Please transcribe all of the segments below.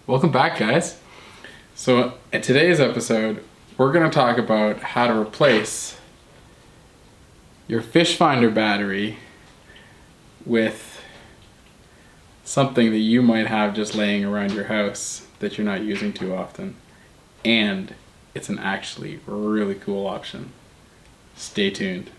Welcome back, guys. So in today's episode, we're going to talk about how to replace your fish finder battery with something that you might have just laying around your house that you're not using too often. And it's an actually really cool option. Stay tuned.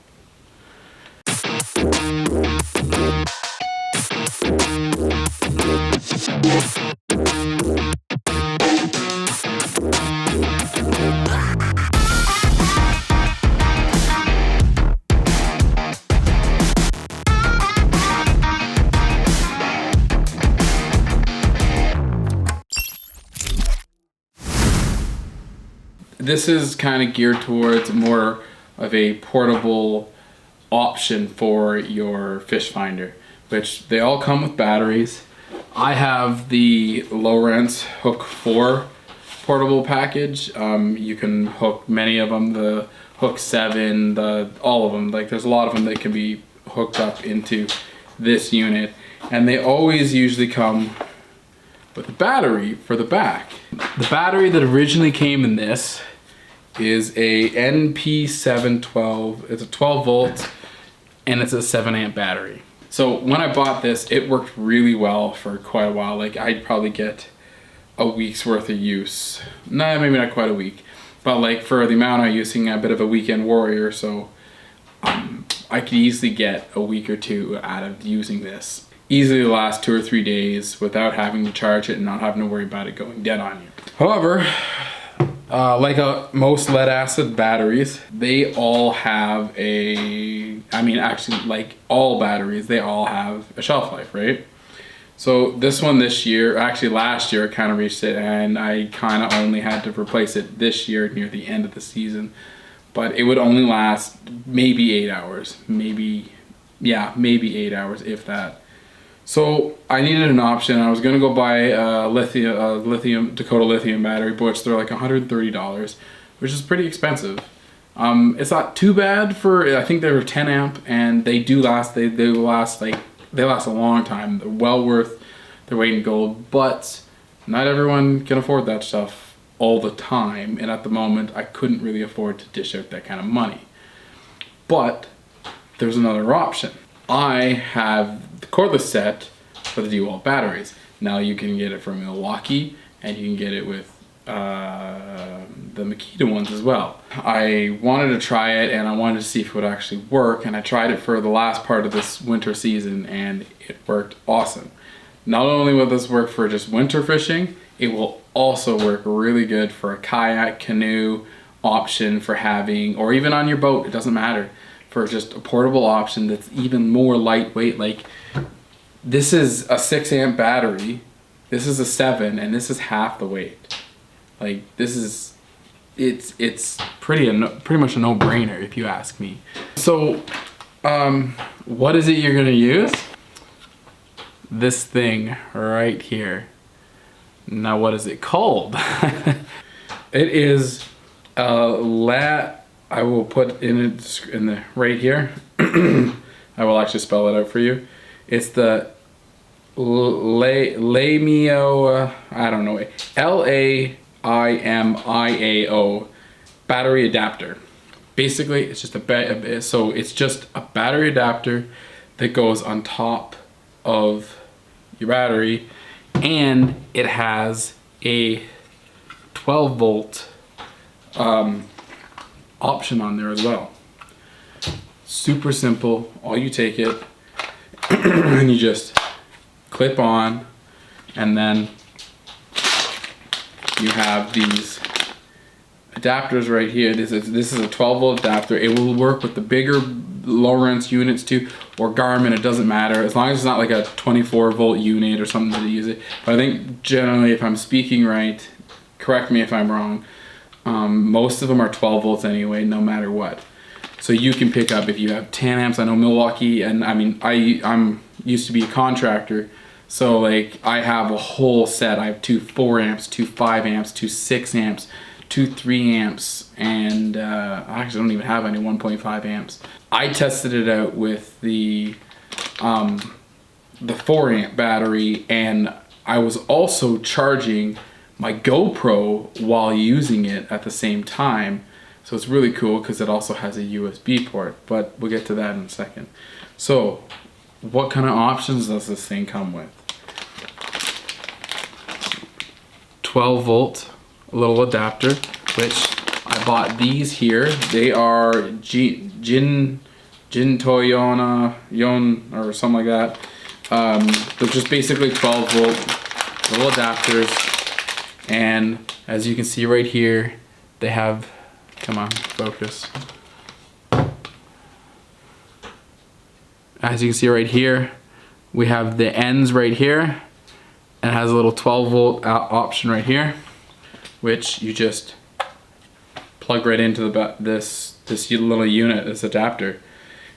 This is kind of geared towards more of a portable option for your fish finder, which they all come with batteries. I have the Lowrance Hook 4 portable package. You can hook many of them, the Hook 7, all of them. Like there's a lot of them that can be hooked up into this unit, and they always usually come with a battery for the back. The battery that originally came in this is a NP712. It's a 12 volt and it's a 7 amp battery. So when I bought this, it worked really well for quite a while. Like I'd probably get a week's worth of use. Nah, maybe not quite a week, but like for the amount I'm using, a bit of a weekend warrior, so I could easily get a week or two out of using this. Easily last 2 or 3 days without having to charge it and not having to worry about it going dead on you. However, like most lead acid batteries, they all have actually like all batteries, they all have a shelf life, right? So this one this year, actually last year, kind of reached it, and I kind of only had to replace it this year near the end of the season. But it would only last maybe 8 hours, maybe 8 hours, if that. So I needed an option. I was gonna go buy a Dakota lithium battery, which they're like $130, which is pretty expensive. It's not too bad for, I think they're 10 amp, and they do last. They last a long time. They're well worth their weight in gold, but not everyone can afford that stuff all the time. And at the moment, I couldn't really afford to dish out that kind of money. But there's another option. I have the cordless set for the DeWalt batteries. Now you can get it from Milwaukee, and you can get it with the Makita ones as well. I wanted to try it, and I wanted to see if it would actually work, and I tried it for the last part of this winter season, and it worked awesome. Not only will this work for just winter fishing, it will also work really good for a kayak, canoe option for having, or even on your boat, it doesn't matter. For just a portable option that's even more lightweight. Like this is a 6 amp battery, this is a 7, and this is half the weight. Like this is, it's pretty much a no-brainer if you ask me. So what is it you're gonna use? This thing right here. Now what is it called? It is I will put in the right here. I will actually spell it out for you. It's the Laimiao, I don't know, Laimiao battery adapter. Basically, it's just it's just a battery adapter that goes on top of your battery, and it has a 12 volt option on there as well. Super simple. All you take it and you just clip on, and then you have these adapters right here. This is a 12 volt adapter. It will work with the bigger Lowrance units too, or Garmin, it doesn't matter, as long as it's not like a 24 volt unit or something to use it. But I think generally, if I'm speaking right, correct me if I'm wrong, most of them are 12 volts anyway, no matter what. So you can pick up, if you have 10 amps, I know Milwaukee, and I'm used to be a contractor, so like I have a whole set. I have 2 4 amps, 2 5 amps, 2 6 amps, 2 3 amps, and I actually don't even have any 1.5 amps. I tested it out with the 4 amp battery, and I was also charging my GoPro while using it at the same time. So it's really cool because it also has a USB port, but we'll get to that in a second. So what kind of options does this thing come with? 12 volt little adapter, which I bought these here. They are Jintoyona Yon or something like that. They're just basically 12 volt little adapters, and as you can see right here, they have, come on, focus. As you can see right here, we have the ends right here, and it has a little 12 volt option right here, which you just plug right into this little unit, this adapter.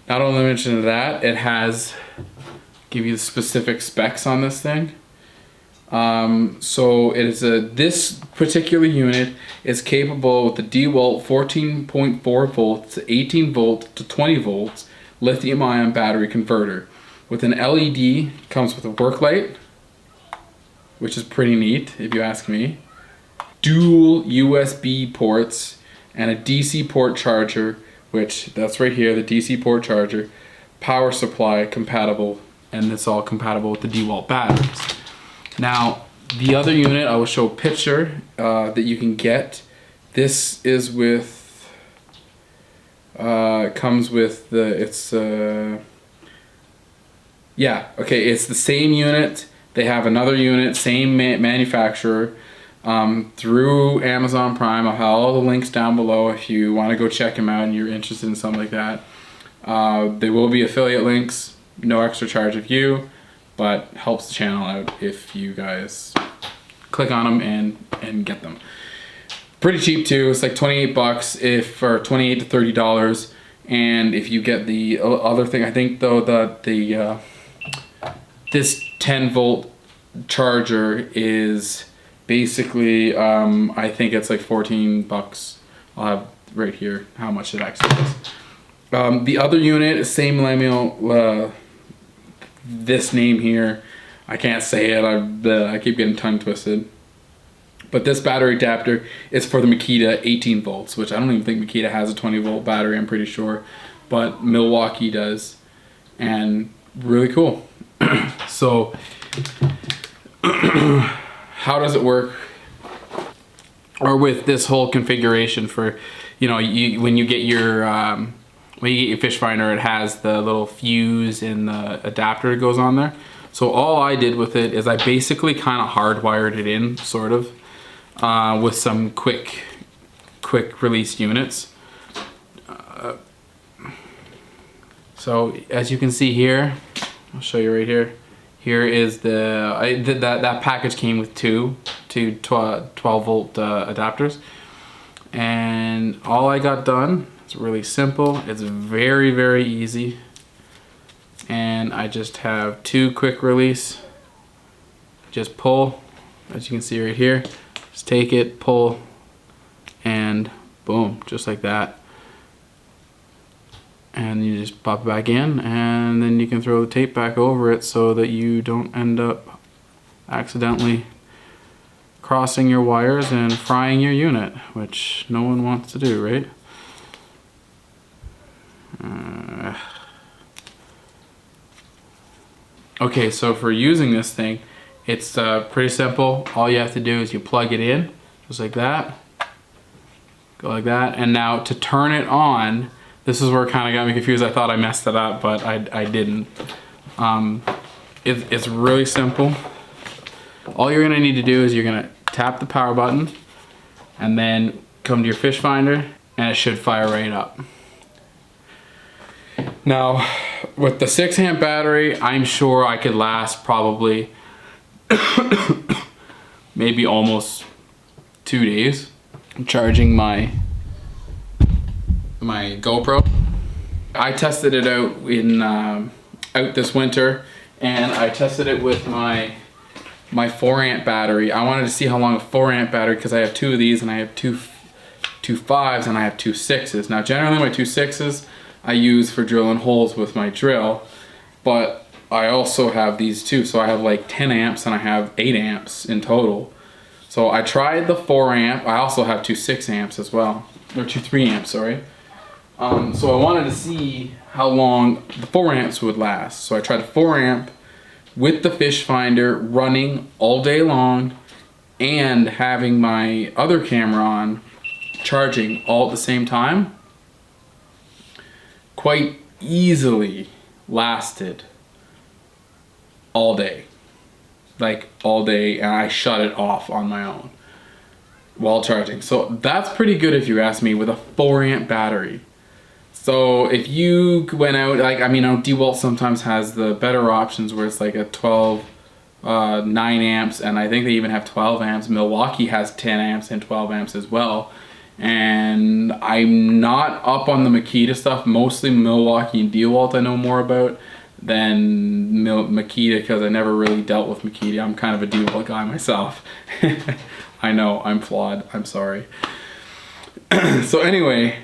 Not only mention that, it has, give you the specific specs on this thing. So it is this particular unit is capable with the DeWalt 14.4 volts to 18 volt to 20 volts lithium ion battery converter. With an LED, comes with a work light, which is pretty neat if you ask me. Dual USB ports and a DC port charger, which that's right here, the DC port charger, power supply compatible, and it's all compatible with the DeWalt batteries. Now, the other unit, I will show a picture that you can get. This is with, comes with the, it's the same unit. They have another unit, same manufacturer, through Amazon Prime. I'll have all the links down below if you want to go check them out and you're interested in something like that. There will be affiliate links, no extra charge of you, but helps the channel out if you guys click on them and get them. Pretty cheap too. It's like 28 bucks or 28 to $30. And if you get the other thing, I think though that this 10 volt charger is basically, I think it's like 14 bucks. I'll have right here how much it actually is. The other unit, same Laimiao, this name here, I can't say it, I keep getting tongue twisted. But this battery adapter is for the Makita 18 volts, which I don't even think Makita has a 20 volt battery, I'm pretty sure. But Milwaukee does, and really cool. So, how does it work? Or with this whole configuration for, you know, when you get your fish finder, it has the little fuse and the adapter that goes on there. So all I did with it is I basically kind of hardwired it in, sort of, with some quick release units. So as you can see here, I'll show you right here. Here is that package came with two 12 volt adapters, and all I got done, it's really simple. It's very, very easy. And I just have two quick release. Just pull, as you can see right here. Just take it, pull, and boom, just like that. And you just pop it back in, and then you can throw the tape back over it so that you don't end up accidentally crossing your wires and frying your unit, which no one wants to do, right? Okay, so for using this thing, it's pretty simple. All you have to do is you plug it in, just like that. Go like that, and now to turn it on, this is where it kind of got me confused. I thought I messed it up, but I didn't. It's really simple. All you're gonna need to do is you're gonna tap the power button, and then come to your fish finder, and it should fire right up. Now, with the 6 amp battery, I'm sure I could last probably maybe almost 2 days. I'm charging my GoPro. I tested it out in out this winter, and I tested it with my 4 amp battery. I wanted to see how long a 4 amp battery, because I have 2 of these, and I have two 5s, and I have 2 6s. Now generally my 2 6s I use for drilling holes with my drill, but I also have these too. So I have like 10 amps and I have 8 amps in total. So I tried the 4 amp. I also have two 6 amps as well. Or two 3 amps, sorry. So I wanted to see how long the 4 amps would last. So I tried the 4 amp with the fish finder running all day long and having my other camera on charging all at the same time. Quite easily lasted all day. Like all day, and I shut it off on my own while charging. So that's pretty good if you ask me, with a 4 amp battery. So if you went out, like, I mean, DeWalt sometimes has the better options where it's like a 12, 9 amps, and I think they even have 12 amps. Milwaukee has 10 amps and 12 amps as well. And I'm not up on the Makita stuff. Mostly Milwaukee and DeWalt I know more about than Makita, because I never really dealt with Makita. I'm kind of a DeWalt guy myself. I know, I'm flawed. I'm sorry. So anyway,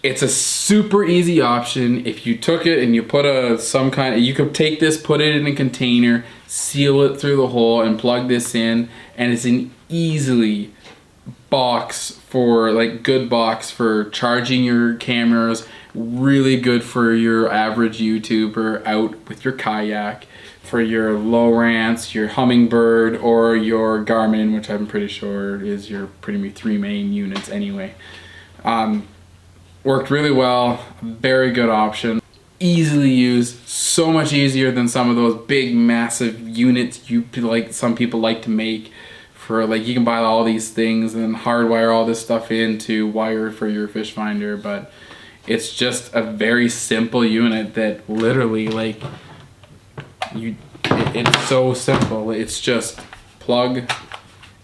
it's a super easy option. If you took it and you put you could take this, put it in a container, seal it through the hole, and plug this in, and it's an easily good box for charging your cameras. Really good for your average YouTuber out with your Kayak, for your Lowrance, your Hummingbird, or your Garmin, which I'm pretty sure is your pretty 3 main units anyway. Worked really well, very good option. Easily used, so much easier than some of those big massive units some people like to make. For like, you can buy all these things and hardwire all this stuff into wire for your fish finder, but it's just a very simple unit that literally, like, it's so simple. It's just plug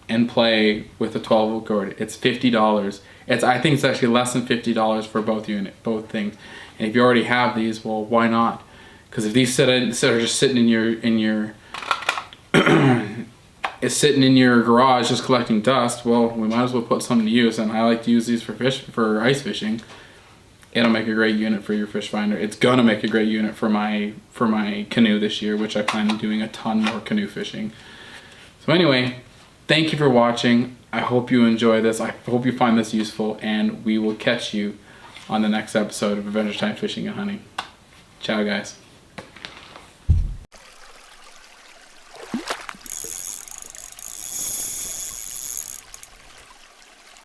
and play with a 12-volt cord. It's $50. I think it's actually less than $50 for both things. And if you already have these, well, why not? Because if these are just sitting in your is sitting in your garage just collecting dust, well, we might as well put something to use. And I like to use these for ice fishing. It'll make a great unit for your fish finder. It's gonna make a great unit for my canoe this year, which I plan on doing a ton more canoe fishing. So anyway, thank you for watching. I hope you enjoy this. I hope you find this useful, and we will catch you on the next episode of Adventure Time Fishing and Hunting. Ciao, guys.